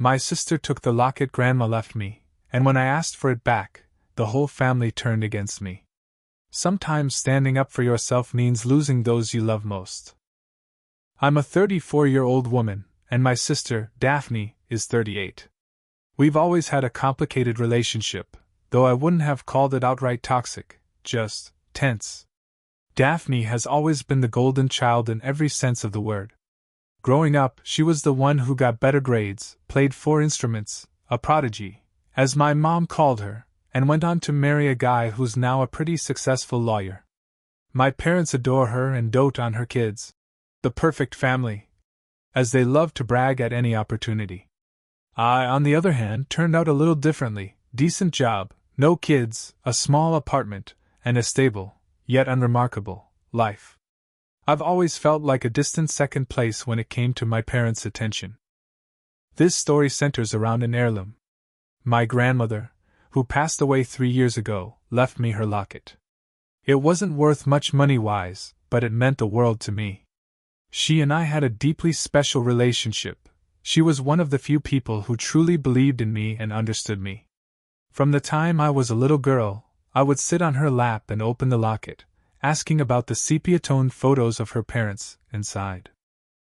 My sister took the locket Grandma left me, and when I asked for it back, the whole family turned against me. Sometimes standing up for yourself means losing those you love most. I'm a 34-year-old woman, and my sister, Daphne, is 38. We've always had a complicated relationship, though I wouldn't have called it outright toxic, just tense. Daphne has always been the golden child in every sense of the word. Growing up, she was the one who got better grades, played 4 instruments, a prodigy, as my mom called her, and went on to marry a guy who's now a pretty successful lawyer. My parents adore her and dote on her kids. The perfect family, as they love to brag at any opportunity. I, on the other hand, turned out a little differently. Decent job, no kids, a small apartment, and a stable, yet unremarkable, life. I've always felt like a distant second place when it came to my parents' attention. This story centers around an heirloom. My grandmother, who passed away 3 years ago, left me her locket. It wasn't worth much money-wise, but it meant the world to me. She and I had a deeply special relationship. She was one of the few people who truly believed in me and understood me. From the time I was a little girl, I would sit on her lap and open the locket, asking about the sepia-toned photos of her parents inside.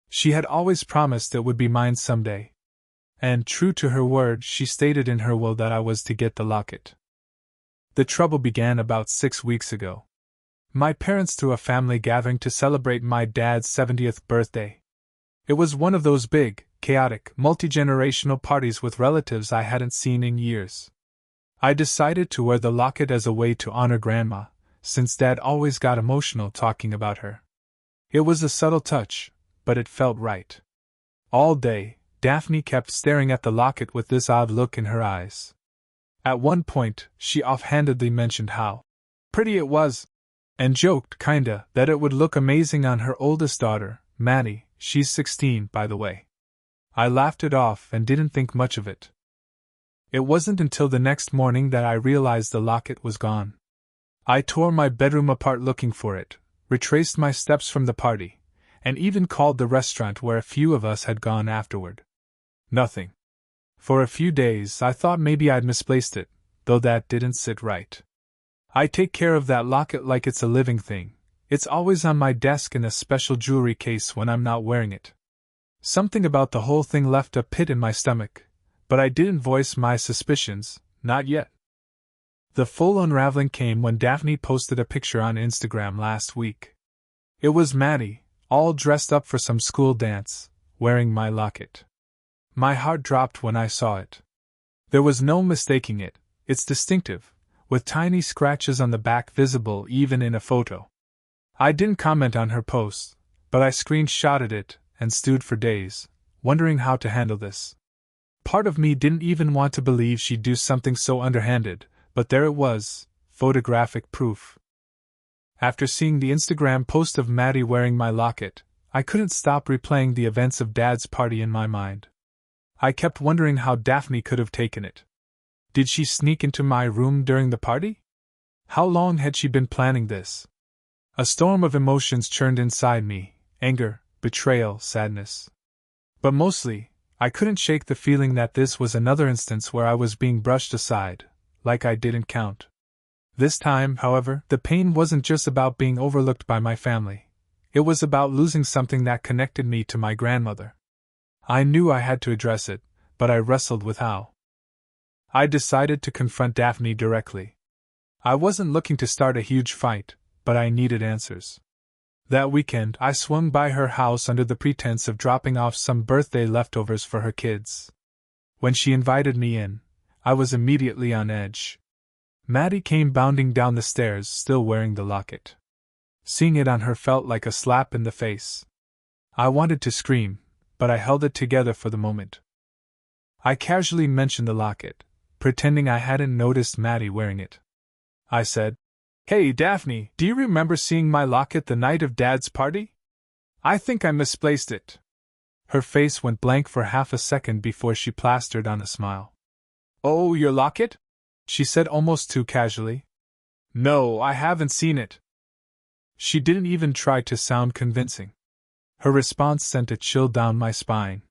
She had always promised it would be mine someday. And, true to her word, she stated in her will that I was to get the locket. The trouble began about 6 weeks ago. My parents threw a family gathering to celebrate my dad's 70th birthday. It was one of those big, chaotic, multi-generational parties with relatives I hadn't seen in years. I decided to wear the locket as a way to honor Grandma, since Dad always got emotional talking about her. It was a subtle touch, but it felt right. All day, Daphne kept staring at the locket with this odd look in her eyes. At one point, she offhandedly mentioned how pretty it was, and joked, kinda, that it would look amazing on her oldest daughter, Maddie. She's 16, by the way. I laughed it off and didn't think much of it. It wasn't until the next morning that I realized the locket was gone. I tore my bedroom apart looking for it, retraced my steps from the party, and even called the restaurant where a few of us had gone afterward. Nothing. For a few days I thought maybe I'd misplaced it, though that didn't sit right. I take care of that locket like it's a living thing. It's always on my desk in a special jewelry case when I'm not wearing it. Something about the whole thing left a pit in my stomach, but I didn't voice my suspicions, not yet. The full unraveling came when Daphne posted a picture on Instagram last week. It was Maddie, all dressed up for some school dance, wearing my locket. My heart dropped when I saw it. There was no mistaking it. It's distinctive, with tiny scratches on the back visible even in a photo. I didn't comment on her post, but I screenshotted it and stewed for days, wondering how to handle this. Part of me didn't even want to believe she'd do something so underhanded, but there it was, photographic proof. After seeing the Instagram post of Maddie wearing my locket, I couldn't stop replaying the events of Dad's party in my mind. I kept wondering how Daphne could have taken it. Did she sneak into my room during the party? How long had she been planning this? A storm of emotions churned inside me, anger, betrayal, sadness. But mostly, I couldn't shake the feeling that this was another instance where I was being brushed aside, like I didn't count. This time, however, the pain wasn't just about being overlooked by my family. It was about losing something that connected me to my grandmother. I knew I had to address it, but I wrestled with how. I decided to confront Daphne directly. I wasn't looking to start a huge fight, but I needed answers. That weekend, I swung by her house under the pretense of dropping off some birthday leftovers for her kids. When she invited me in, I was immediately on edge. Maddie came bounding down the stairs, still wearing the locket. Seeing it on her felt like a slap in the face. I wanted to scream, but I held it together for the moment. I casually mentioned the locket, pretending I hadn't noticed Maddie wearing it. I said, "Hey Daphne, do you remember seeing my locket the night of Dad's party? I think I misplaced it." Her face went blank for half a second before she plastered on a smile. "Oh, your locket?" she said almost too casually. "No, I haven't seen it." She didn't even try to sound convincing. Her response sent a chill down my spine.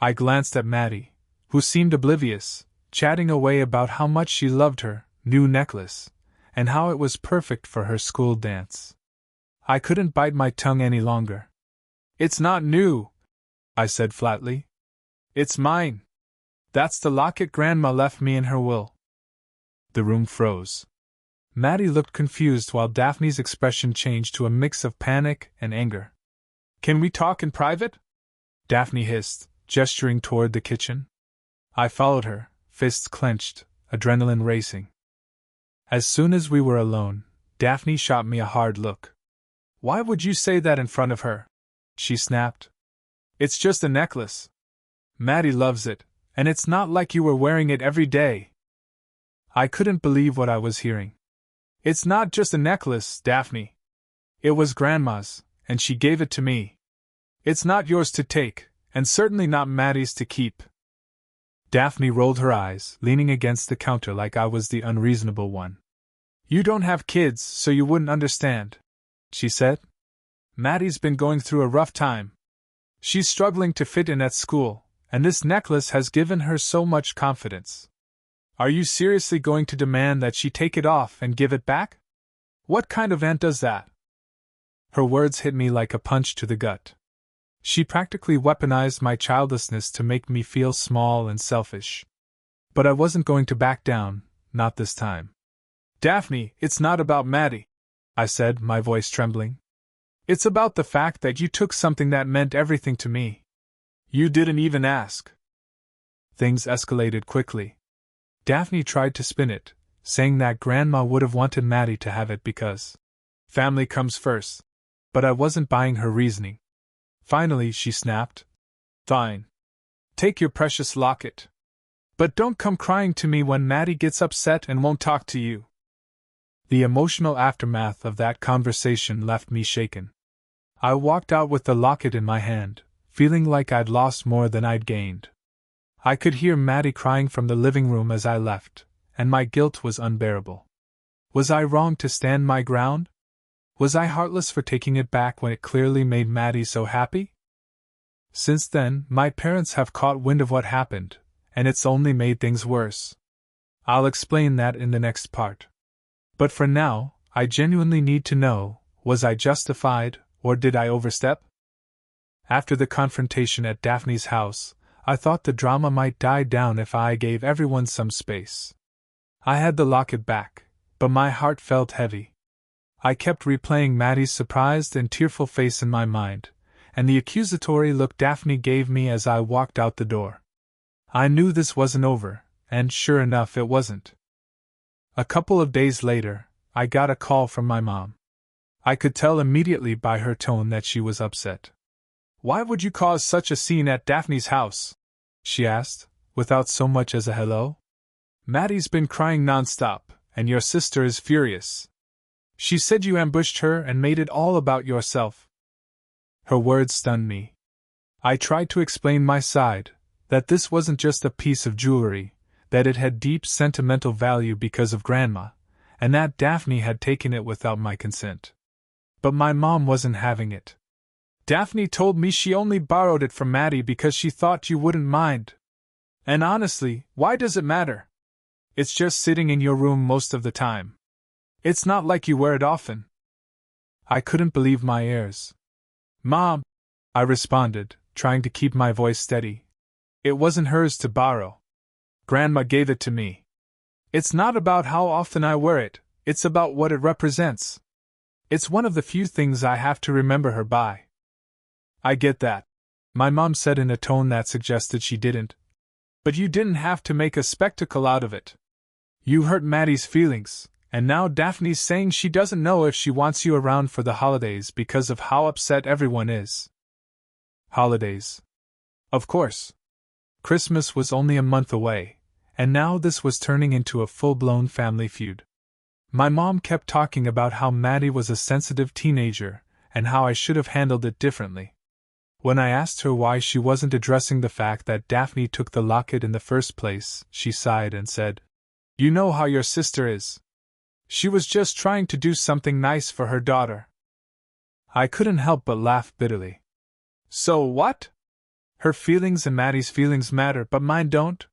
I glanced at Maddie, who seemed oblivious, chatting away about how much she loved her new necklace, and how it was perfect for her school dance. I couldn't bite my tongue any longer. "It's not new," I said flatly. "It's mine. That's the locket Grandma left me in her will." The room froze. Maddie looked confused while Daphne's expression changed to a mix of panic and anger. "Can we talk in private?" Daphne hissed, gesturing toward the kitchen. I followed her, fists clenched, adrenaline racing. As soon as we were alone, Daphne shot me a hard look. "Why would you say that in front of her?" she snapped. "It's just a necklace. Maddie loves it, and it's not like you were wearing it every day." I couldn't believe what I was hearing. "It's not just a necklace, Daphne. It was Grandma's, and she gave it to me. It's not yours to take, and certainly not Maddie's to keep." Daphne rolled her eyes, leaning against the counter like I was the unreasonable one. "You don't have kids, so you wouldn't understand," she said. "Maddie's been going through a rough time. She's struggling to fit in at school, and this necklace has given her so much confidence. Are you seriously going to demand that she take it off and give it back? What kind of aunt does that?" Her words hit me like a punch to the gut. She practically weaponized my childlessness to make me feel small and selfish. But I wasn't going to back down, not this time. "Daphne, it's not about Maddie," I said, my voice trembling. "It's about the fact that you took something that meant everything to me. You didn't even ask." Things escalated quickly. Daphne tried to spin it, saying that Grandma would have wanted Maddie to have it because family comes first. But I wasn't buying her reasoning. Finally, she snapped, "Fine. Take your precious locket. But don't come crying to me when Maddie gets upset and won't talk to you." The emotional aftermath of that conversation left me shaken. I walked out with the locket in my hand, feeling like I'd lost more than I'd gained. I could hear Maddie crying from the living room as I left, and my guilt was unbearable. Was I wrong to stand my ground? Was I heartless for taking it back when it clearly made Maddie so happy? Since then, my parents have caught wind of what happened, and it's only made things worse. I'll explain that in the next part. But for now, I genuinely need to know, was I justified, or did I overstep? After the confrontation at Daphne's house, I thought the drama might die down if I gave everyone some space. I had the locket back, but my heart felt heavy. I kept replaying Maddie's surprised and tearful face in my mind, and the accusatory look Daphne gave me as I walked out the door. I knew this wasn't over, and sure enough it wasn't. A couple of days later, I got a call from my mom. I could tell immediately by her tone that she was upset. "Why would you cause such a scene at Daphne's house?" she asked, without so much as a hello. "Maddie's been crying nonstop, and your sister is furious. She said you ambushed her and made it all about yourself." Her words stunned me. I tried to explain my side, that this wasn't just a piece of jewelry, that it had deep sentimental value because of Grandma, and that Daphne had taken it without my consent. But my mom wasn't having it. "Daphne told me she only borrowed it from Maddie because she thought you wouldn't mind. And honestly, why does it matter? It's just sitting in your room most of the time. It's not like you wear it often." I couldn't believe my ears. "Mom," I responded, trying to keep my voice steady. "It wasn't hers to borrow. Grandma gave it to me. It's not about how often I wear it, it's about what it represents. It's one of the few things I have to remember her by." "I get that," my mom said in a tone that suggested she didn't. "But you didn't have to make a spectacle out of it. You hurt Maddie's feelings, and now Daphne's saying she doesn't know if she wants you around for the holidays because of how upset everyone is." Holidays. Of course. Christmas was only a month away, and now this was turning into a full-blown family feud. My mom kept talking about how Maddie was a sensitive teenager, and how I should have handled it differently. When I asked her why she wasn't addressing the fact that Daphne took the locket in the first place, she sighed and said, "You know how your sister is. She was just trying to do something nice for her daughter." I couldn't help but laugh bitterly. "So what? Her feelings and Maddie's feelings matter, but mine don't?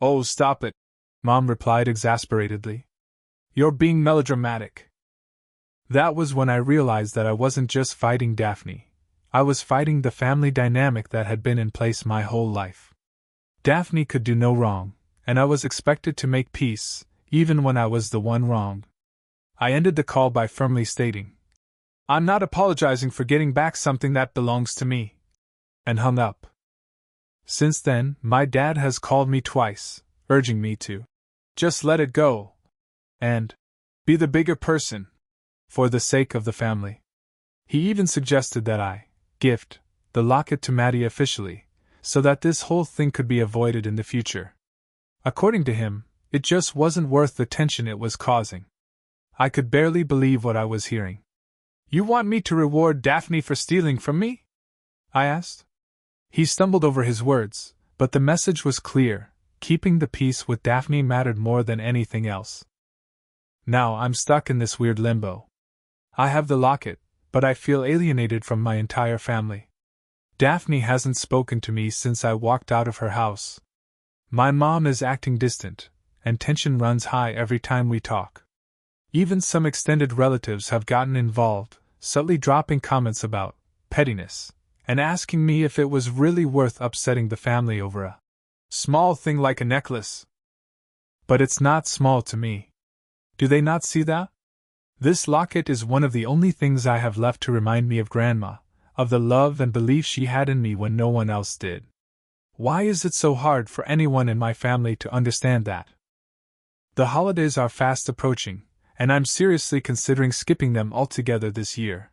Oh, stop it, Mom replied exasperatedly. You're being melodramatic. That was when I realized that I wasn't just fighting Daphne. I was fighting the family dynamic that had been in place my whole life. Daphne could do no wrong, and I was expected to make peace, even when I was the one wrong. I ended the call by firmly stating, "I'm not apologizing for getting back something that belongs to me," and hung up. Since then, my dad has called me twice, urging me to just let it go and be the bigger person for the sake of the family. He even suggested that I gift the locket to Maddie officially, so that this whole thing could be avoided in the future. According to him, it just wasn't worth the tension it was causing. I could barely believe what I was hearing. "You want me to reward Daphne for stealing from me?" I asked. He stumbled over his words, but the message was clear: keeping the peace with Daphne mattered more than anything else. Now I'm stuck in this weird limbo. I have the locket, but I feel alienated from my entire family. Daphne hasn't spoken to me since I walked out of her house. My mom is acting distant, and tension runs high every time we talk. Even some extended relatives have gotten involved, subtly dropping comments about pettiness, and asking me if it was really worth upsetting the family over a small thing like a necklace. But it's not small to me. Do they not see that? This locket is one of the only things I have left to remind me of Grandma, of the love and belief she had in me when no one else did. Why is it so hard for anyone in my family to understand that? The holidays are fast approaching, and I'm seriously considering skipping them altogether this year.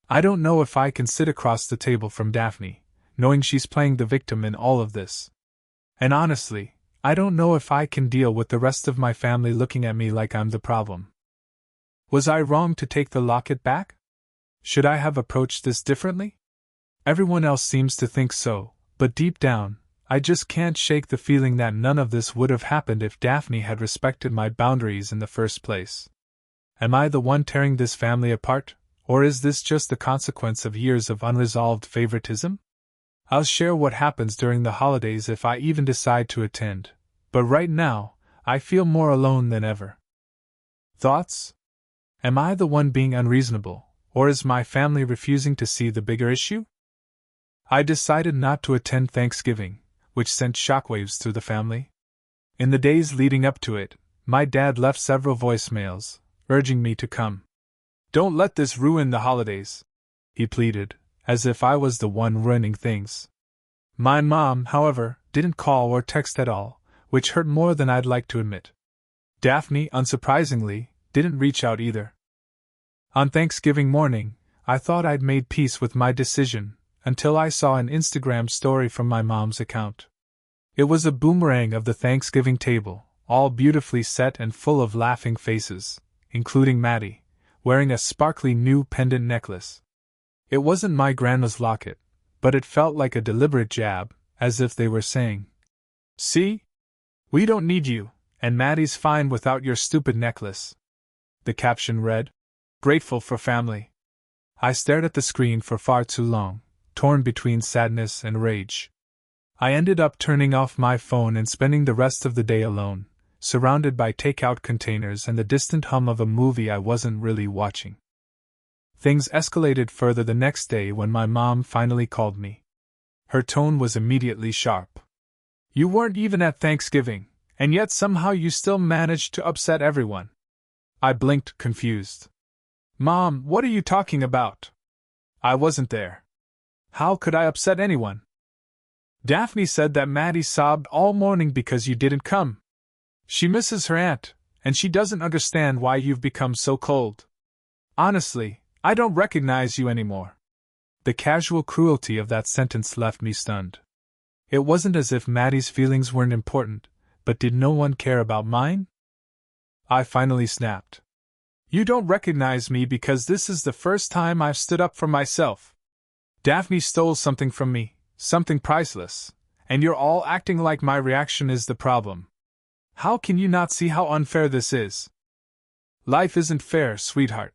I don't know if I can sit across the table from Daphne, knowing she's playing the victim in all of this. And honestly, I don't know if I can deal with the rest of my family looking at me like I'm the problem. Was I wrong to take the locket back? Should I have approached this differently? Everyone else seems to think so, but deep down, I just can't shake the feeling that none of this would have happened if Daphne had respected my boundaries in the first place. Am I the one tearing this family apart, or is this just the consequence of years of unresolved favoritism? I'll share what happens during the holidays if I even decide to attend, but right now, I feel more alone than ever. Thoughts? Am I the one being unreasonable, or is my family refusing to see the bigger issue? I decided not to attend Thanksgiving, which sent shockwaves through the family. In the days leading up to it, my dad left several voicemails, urging me to come. "Don't let this ruin the holidays," he pleaded, as if I was the one ruining things. My mom, however, didn't call or text at all, which hurt more than I'd like to admit. Daphne, unsurprisingly, didn't reach out either. On Thanksgiving morning, I thought I'd made peace with my decision, until I saw an Instagram story from my mom's account. It was a boomerang of the Thanksgiving table, all beautifully set and full of laughing faces, including Maddie, wearing a sparkly new pendant necklace. It wasn't my grandma's locket, but it felt like a deliberate jab, as if they were saying, "See? We don't need you, and Maddie's fine without your stupid necklace." The caption read, "Grateful for family." I stared at the screen for far too long, torn between sadness and rage. I ended up turning off my phone and spending the rest of the day alone, surrounded by takeout containers and the distant hum of a movie I wasn't really watching. Things escalated further the next day when my mom finally called me. Her tone was immediately sharp. "You weren't even at Thanksgiving, and yet somehow you still managed to upset everyone." I blinked, confused. "Mom, what are you talking about? I wasn't there. How could I upset anyone?" "Daphne said that Maddie sobbed all morning because you didn't come. She misses her aunt, and she doesn't understand why you've become so cold. Honestly, I don't recognize you anymore." The casual cruelty of that sentence left me stunned. It wasn't as if Maddie's feelings weren't important, but did no one care about mine? I finally snapped. "You don't recognize me because this is the first time I've stood up for myself. Daphne stole something from me, something priceless, and you're all acting like my reaction is the problem. How can you not see how unfair this is?" "Life isn't fair, sweetheart,"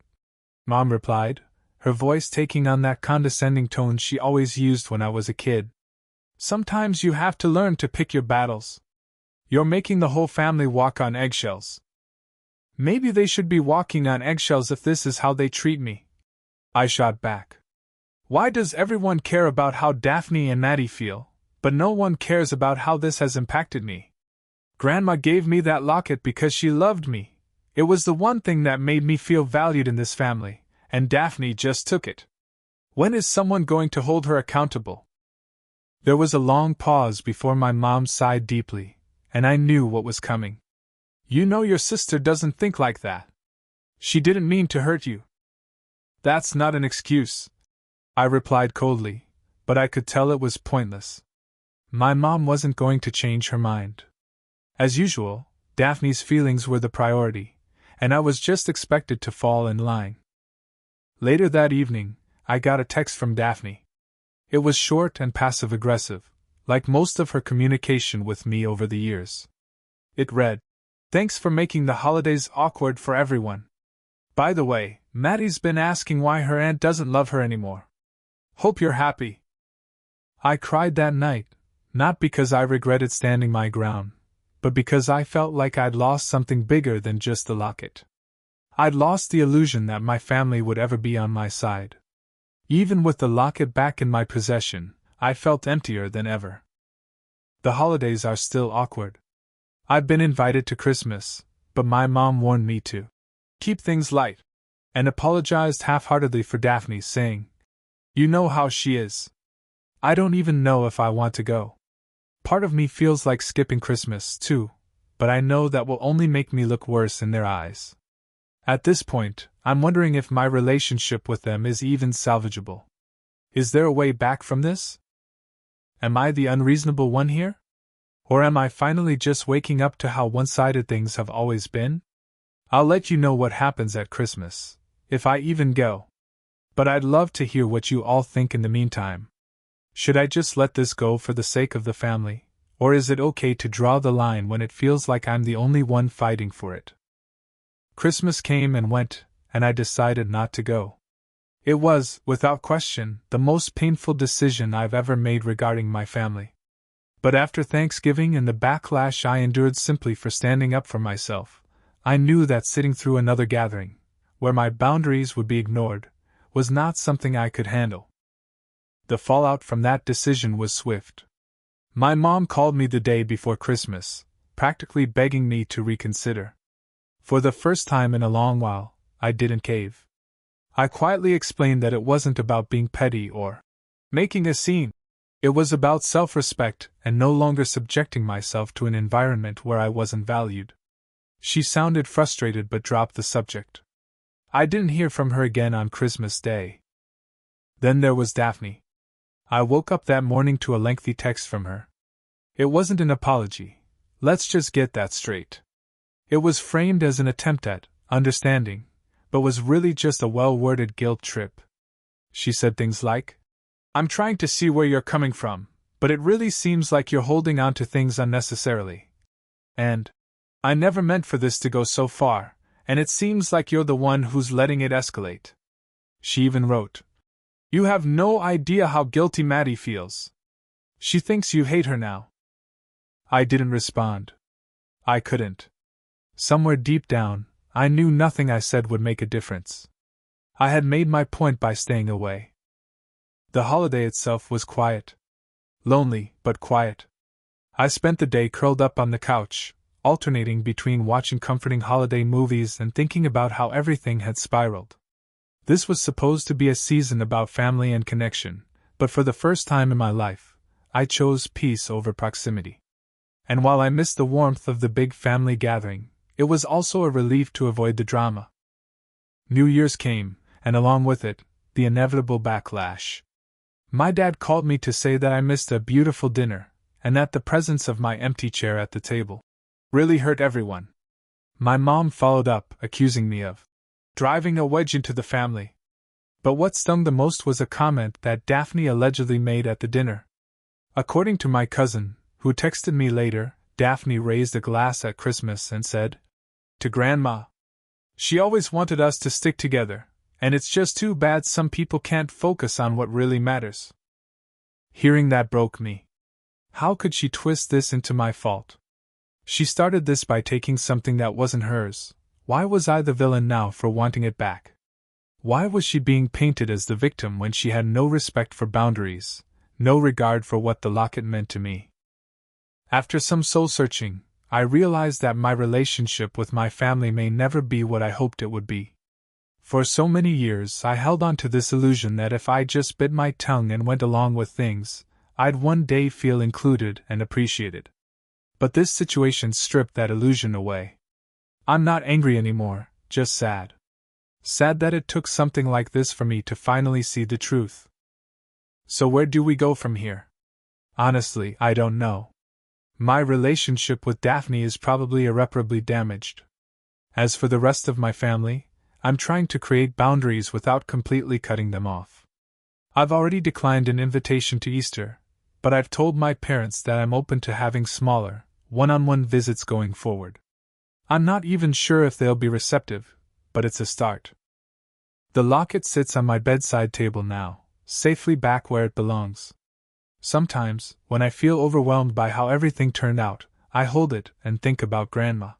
Mom replied, her voice taking on that condescending tone she always used when I was a kid. Sometimes you have to learn to pick your battles. You're making the whole family walk on eggshells. Maybe they should be walking on eggshells if this is how they treat me. I shot back. Why does everyone care about how Daphne and Maddie feel, but no one cares about how this has impacted me? Grandma gave me that locket because she loved me. It was the one thing that made me feel valued in this family, and Daphne just took it. When is someone going to hold her accountable? There was a long pause before my mom sighed deeply, and I knew what was coming. You know your sister doesn't think like that. She didn't mean to hurt you. That's not an excuse, I replied coldly, but I could tell it was pointless. My mom wasn't going to change her mind. As usual, Daphne's feelings were the priority, and I was just expected to fall in line. Later that evening, I got a text from Daphne. It was short and passive-aggressive, like most of her communication with me over the years. It read, "Thanks for making the holidays awkward for everyone. By the way, Maddie's been asking why her aunt doesn't love her anymore. Hope you're happy." I cried that night, not because I regretted standing my ground, but because I felt like I'd lost something bigger than just the locket. I'd lost the illusion that my family would ever be on my side. Even with the locket back in my possession, I felt emptier than ever. The holidays are still awkward. I've been invited to Christmas, but my mom warned me to keep things light, and apologized half-heartedly for Daphne, saying, "You know how she is. I don't even know if I want to go." Part of me feels like skipping Christmas, too, but I know that will only make me look worse in their eyes. At this point, I'm wondering if my relationship with them is even salvageable. Is there a way back from this? Am I the unreasonable one here? Or am I finally just waking up to how one-sided things have always been? I'll let you know what happens at Christmas, if I even go. But I'd love to hear what you all think in the meantime. Should I just let this go for the sake of the family, or is it okay to draw the line when it feels like I'm the only one fighting for it? Christmas came and went, and I decided not to go. It was, without question, the most painful decision I've ever made regarding my family. But after Thanksgiving and the backlash I endured simply for standing up for myself, I knew that sitting through another gathering, where my boundaries would be ignored, was not something I could handle. The fallout from that decision was swift. My mom called me the day before Christmas, practically begging me to reconsider. For the first time in a long while, I didn't cave. I quietly explained that it wasn't about being petty or making a scene. It was about self-respect and no longer subjecting myself to an environment where I wasn't valued. She sounded frustrated but dropped the subject. I didn't hear from her again on Christmas Day. Then there was Daphne. I woke up that morning to a lengthy text from her. It wasn't an apology. Let's just get that straight. It was framed as an attempt at understanding, but was really just a well-worded guilt trip. She said things like, "I'm trying to see where you're coming from, but it really seems like you're holding on to things unnecessarily. And I never meant for this to go so far, and it seems like you're the one who's letting it escalate." She even wrote, "You have no idea how guilty Maddie feels. She thinks you hate her now." I didn't respond. I couldn't. Somewhere deep down, I knew nothing I said would make a difference. I had made my point by staying away. The holiday itself was quiet. Lonely, but quiet. I spent the day curled up on the couch, alternating between watching comforting holiday movies and thinking about how everything had spiraled. This was supposed to be a season about family and connection, but for the first time in my life, I chose peace over proximity. And while I missed the warmth of the big family gathering, it was also a relief to avoid the drama. New Year's came, and along with it, the inevitable backlash. My dad called me to say that I missed a beautiful dinner, and that the presence of my empty chair at the table really hurt everyone. My mom followed up, accusing me of driving a wedge into the family. But what stung the most was a comment that Daphne allegedly made at the dinner. According to my cousin, who texted me later, Daphne raised a glass at Christmas and said, "To Grandma. She always wanted us to stick together, and it's just too bad some people can't focus on what really matters." Hearing that broke me. How could she twist this into my fault? She started this by taking something that wasn't hers. Why was I the villain now for wanting it back? Why was she being painted as the victim when she had no respect for boundaries, no regard for what the locket meant to me? After some soul-searching, I realized that my relationship with my family may never be what I hoped it would be. For so many years I held on to this illusion that if I just bit my tongue and went along with things, I'd one day feel included and appreciated. But this situation stripped that illusion away. I'm not angry anymore, just sad. Sad that it took something like this for me to finally see the truth. So where do we go from here? Honestly, I don't know. My relationship with Daphne is probably irreparably damaged. As for the rest of my family, I'm trying to create boundaries without completely cutting them off. I've already declined an invitation to Easter, but I've told my parents that I'm open to having smaller, one-on-one visits going forward. I'm not even sure if they'll be receptive, but it's a start. The locket sits on my bedside table now, safely back where it belongs. Sometimes, when I feel overwhelmed by how everything turned out, I hold it and think about Grandma.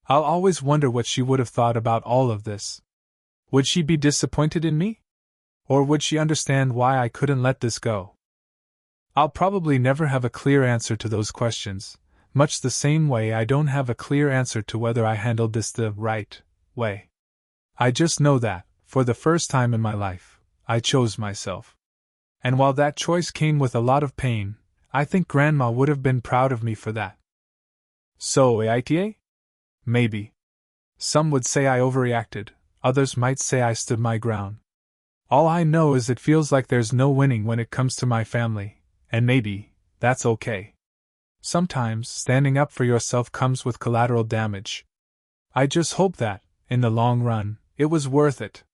I'll always wonder what she would have thought about all of this. Would she be disappointed in me? Or would she understand why I couldn't let this go? I'll probably never have a clear answer to those questions, much the same way I don't have a clear answer to whether I handled this the right way. I just know that, for the first time in my life, I chose myself. And while that choice came with a lot of pain, I think Grandma would have been proud of me for that. So, AITA? Maybe. Some would say I overreacted, others might say I stood my ground. All I know is it feels like there's no winning when it comes to my family, and maybe that's okay. Sometimes standing up for yourself comes with collateral damage. I just hope that, in the long run, it was worth it.